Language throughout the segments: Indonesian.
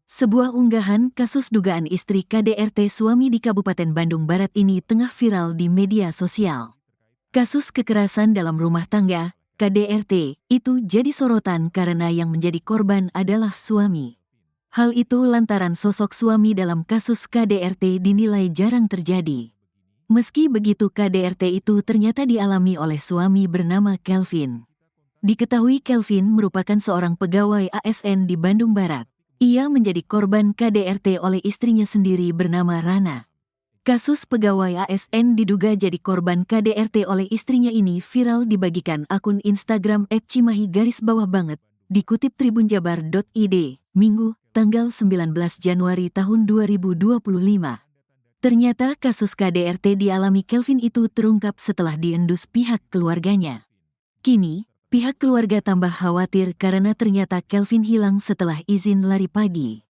Sebuah unggahan kasus dugaan istri KDRT suami di Kabupaten Bandung Barat ini tengah viral di media sosial. Kasus kekerasan dalam rumah tangga, KDRT, itu jadi sorotan karena yang menjadi korban adalah suami. Hal itu lantaran sosok suami dalam kasus KDRT dinilai jarang terjadi. Meski begitu, KDRT itu ternyata dialami oleh suami bernama Kelvin. Diketahui Kelvin merupakan seorang pegawai ASN di Bandung Barat. Ia menjadi korban KDRT oleh istrinya sendiri bernama Rana. Kasus pegawai ASN diduga jadi korban KDRT oleh istrinya ini viral dibagikan akun Instagram @cimahi_banget, dikutip tribunjabar.id, Minggu, tanggal 19 Januari tahun 2025. Ternyata kasus KDRT dialami Kelvin itu terungkap setelah diendus pihak keluarganya. Kini, pihak keluarga tambah khawatir karena ternyata Kelvin hilang setelah izin lari pagi.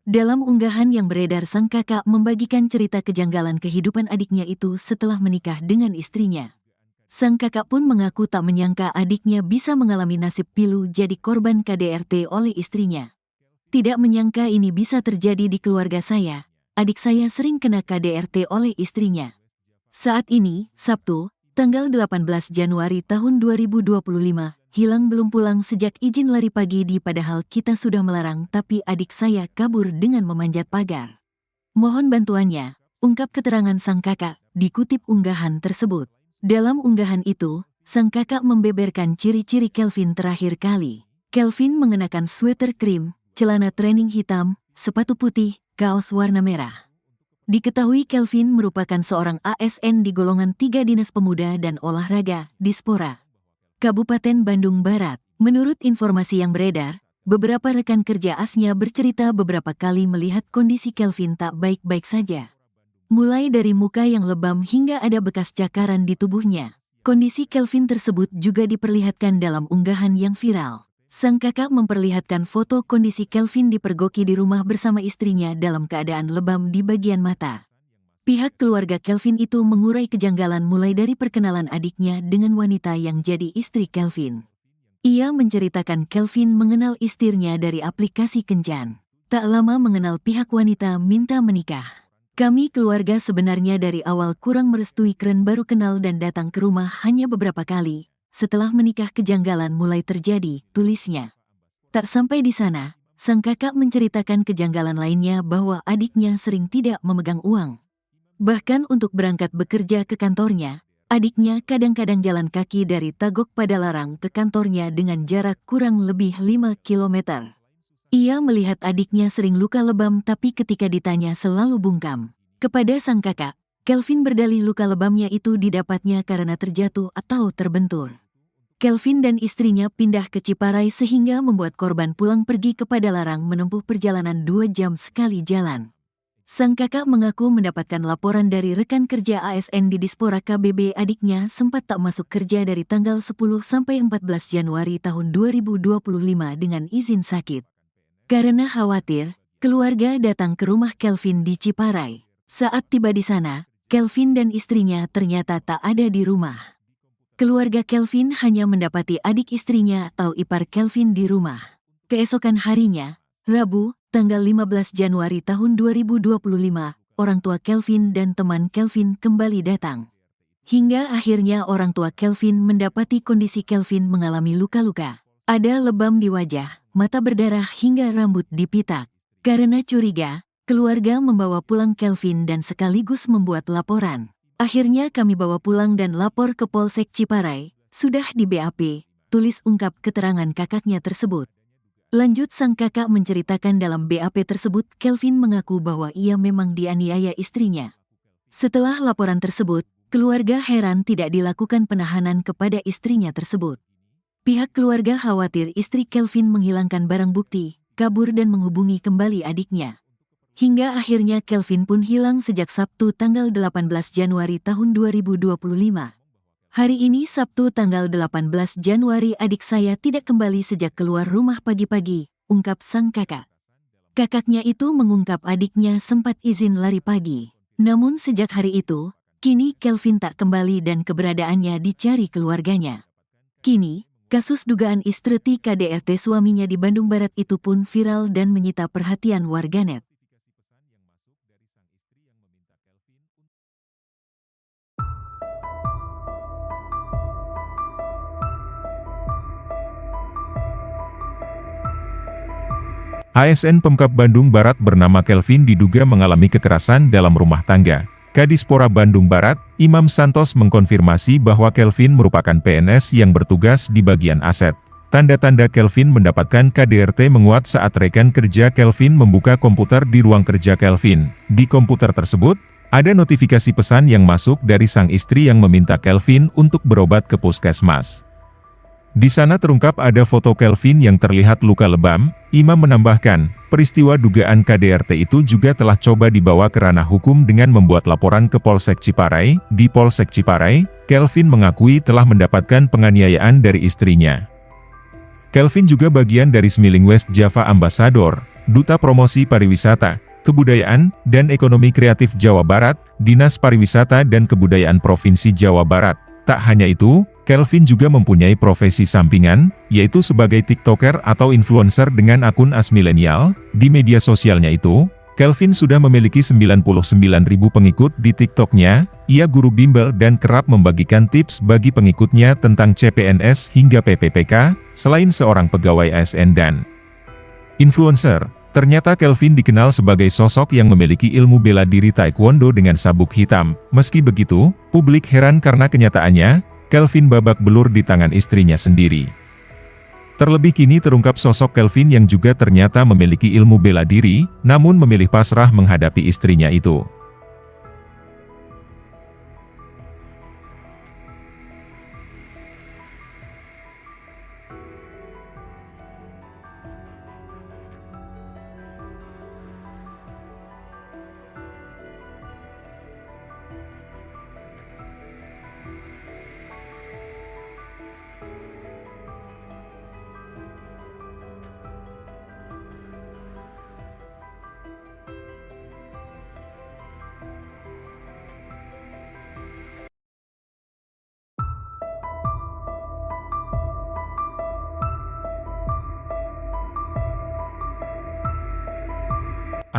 Dalam unggahan yang beredar, sang kakak membagikan cerita kejanggalan kehidupan adiknya itu setelah menikah dengan istrinya. Sang kakak pun mengaku tak menyangka adiknya bisa mengalami nasib pilu jadi korban KDRT oleh istrinya. Tidak menyangka ini bisa terjadi di keluarga saya. Adik saya sering kena KDRT oleh istrinya. Saat ini, Sabtu, tanggal 18 Januari tahun 2025, hilang belum pulang sejak izin lari pagi padahal kita sudah melarang tapi adik saya kabur dengan memanjat pagar. Mohon bantuannya, ungkap keterangan sang kakak, dikutip unggahan tersebut. Dalam unggahan itu, sang kakak membeberkan ciri-ciri Kelvin terakhir kali. Kelvin mengenakan sweater krim, celana training hitam, sepatu putih, kaos warna merah. Diketahui Kelvin merupakan seorang ASN di golongan 3 Dinas Pemuda dan Olahraga, Dispora, Kabupaten Bandung Barat. Menurut informasi yang beredar, beberapa rekan kerja asnya bercerita beberapa kali melihat kondisi Kelvin tak baik-baik saja. Mulai dari muka yang lebam hingga ada bekas cakaran di tubuhnya. Kondisi Kelvin tersebut juga diperlihatkan dalam unggahan yang viral. Sang kakak memperlihatkan foto kondisi Kelvin dipergoki di rumah bersama istrinya dalam keadaan lebam di bagian mata. Pihak keluarga Kelvin itu mengurai kejanggalan mulai dari perkenalan adiknya dengan wanita yang jadi istri Kelvin. Ia menceritakan Kelvin mengenal istrinya dari aplikasi kencan. Tak lama mengenal pihak wanita minta menikah. Kami keluarga sebenarnya dari awal kurang merestui, keren baru kenal dan datang ke rumah hanya beberapa kali. Setelah menikah kejanggalan mulai terjadi, tulisnya. Tak sampai di sana, sang kakak menceritakan kejanggalan lainnya bahwa adiknya sering tidak memegang uang. Bahkan untuk berangkat bekerja ke kantornya, adiknya kadang-kadang jalan kaki dari Tagok Padalarang ke kantornya dengan jarak kurang lebih 5 km. Ia melihat adiknya sering luka lebam tapi ketika ditanya selalu bungkam. Kepada sang kakak, Kelvin berdalih luka lebamnya itu didapatnya karena terjatuh atau terbentur. Kelvin dan istrinya pindah ke Ciparai sehingga membuat korban pulang pergi ke Padalarang menempuh perjalanan 2 jam sekali jalan. Sang kakak mengaku mendapatkan laporan dari rekan kerja ASN di Dispora KBB adiknya sempat tak masuk kerja dari tanggal 10 sampai 14 Januari tahun 2025 dengan izin sakit. Karena khawatir, keluarga datang ke rumah Kelvin di Ciparai. Saat tiba di sana, Kelvin dan istrinya ternyata tak ada di rumah. Keluarga Kelvin hanya mendapati adik istrinya atau ipar Kelvin di rumah. Keesokan harinya, Rabu, tanggal 15 Januari tahun 2025, orang tua Kelvin dan teman Kelvin kembali datang. Hingga akhirnya orang tua Kelvin mendapati kondisi Kelvin mengalami luka-luka. Ada lebam di wajah, mata berdarah hingga rambut dipitak. Karena curiga, keluarga membawa pulang Kelvin dan sekaligus membuat laporan. Akhirnya kami bawa pulang dan lapor ke Polsek Ciparai, sudah di BAP, tulis ungkap keterangan kakaknya tersebut. Lanjut sang kakak menceritakan dalam BAP tersebut Kelvin mengaku bahwa ia memang dianiaya istrinya. Setelah laporan tersebut, keluarga heran tidak dilakukan penahanan kepada istrinya tersebut. Pihak keluarga khawatir istri Kelvin menghilangkan barang bukti, kabur dan menghubungi kembali adiknya. Hingga akhirnya Kelvin pun hilang sejak Sabtu tanggal 18 Januari tahun 2025. Hari ini Sabtu tanggal 18 Januari adik saya tidak kembali sejak keluar rumah pagi-pagi, ungkap sang kakak. Kakaknya itu mengungkap adiknya sempat izin lari pagi. Namun sejak hari itu, kini Kelvin tak kembali dan keberadaannya dicari keluarganya. Kini, Kasus dugaan istreti KDRT suaminya di Bandung Barat itu pun viral dan menyita perhatian warganet. ASN Pemkab Bandung Barat bernama Kelvin diduga mengalami kekerasan dalam rumah tangga. Kadispora Bandung Barat, Imam Santos mengkonfirmasi bahwa Kelvin merupakan PNS yang bertugas di bagian aset. Tanda-tanda Kelvin mendapatkan KDRT menguat saat rekan kerja Kelvin membuka komputer di ruang kerja Kelvin. Di komputer tersebut, ada notifikasi pesan yang masuk dari sang istri yang meminta Kelvin untuk berobat ke puskesmas. Di sana terungkap ada foto Kelvin yang terlihat luka lebam. Imam menambahkan, peristiwa dugaan KDRT itu juga telah coba dibawa ke ranah hukum dengan membuat laporan ke Polsek Ciparai. Di Polsek Ciparai, Kelvin mengakui telah mendapatkan penganiayaan dari istrinya. Kelvin juga bagian dari Smiling West Java Ambassador, Duta Promosi Pariwisata, Kebudayaan, dan Ekonomi Kreatif Jawa Barat, Dinas Pariwisata dan Kebudayaan Provinsi Jawa Barat. Tak hanya itu, Kelvin juga mempunyai profesi sampingan, yaitu sebagai TikToker atau influencer dengan akun @asmilenial. Di media sosialnya itu, Kelvin sudah memiliki 99.000 pengikut di TikToknya. Ia guru bimbel dan kerap membagikan tips bagi pengikutnya tentang CPNS hingga PPPK, selain seorang pegawai ASN dan influencer. Ternyata Kelvin dikenal sebagai sosok yang memiliki ilmu bela diri taekwondo dengan sabuk hitam. Meski begitu, publik heran karena kenyataannya, Kelvin babak belur di tangan istrinya sendiri. Terlebih kini terungkap sosok Kelvin yang juga ternyata memiliki ilmu bela diri, namun memilih pasrah menghadapi istrinya itu.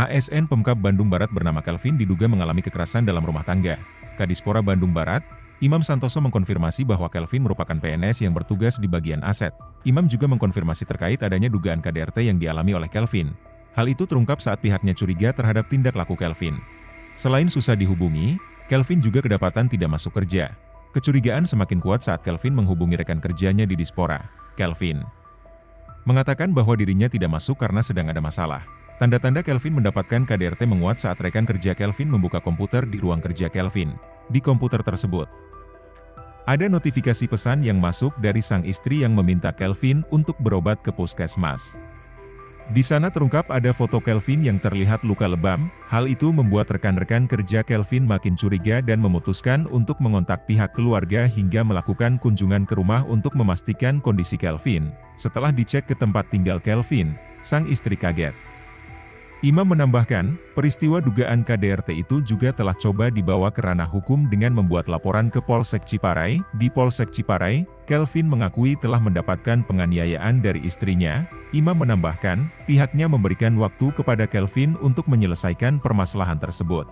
ASN Pemkab Bandung Barat bernama Kelvin diduga mengalami kekerasan dalam rumah tangga. Kadispora Bandung Barat, Imam Santoso mengkonfirmasi bahwa Kelvin merupakan PNS yang bertugas di bagian aset. Imam juga mengkonfirmasi terkait adanya dugaan KDRT yang dialami oleh Kelvin. Hal itu terungkap saat pihaknya curiga terhadap tindak laku Kelvin. Selain susah dihubungi, Kelvin juga kedapatan tidak masuk kerja. Kecurigaan semakin kuat saat Kelvin menghubungi rekan kerjanya di Dispora. Kelvin mengatakan bahwa dirinya tidak masuk karena sedang ada masalah. Tanda-tanda Kelvin mendapatkan KDRT menguat saat rekan kerja Kelvin membuka komputer di ruang kerja Kelvin. Di komputer tersebut, ada notifikasi pesan yang masuk dari sang istri yang meminta Kelvin untuk berobat ke puskesmas. Di sana terungkap ada foto Kelvin yang terlihat luka lebam. Hal itu membuat rekan-rekan kerja Kelvin makin curiga dan memutuskan untuk mengontak pihak keluarga hingga melakukan kunjungan ke rumah untuk memastikan kondisi Kelvin. Setelah dicek ke tempat tinggal Kelvin, sang istri kaget. Imam menambahkan, peristiwa dugaan KDRT itu juga telah coba dibawa ke ranah hukum dengan membuat laporan ke Polsek Ciparai. Di Polsek Ciparai, Kelvin mengakui telah mendapatkan penganiayaan dari istrinya. Imam menambahkan, pihaknya memberikan waktu kepada Kelvin untuk menyelesaikan permasalahan tersebut.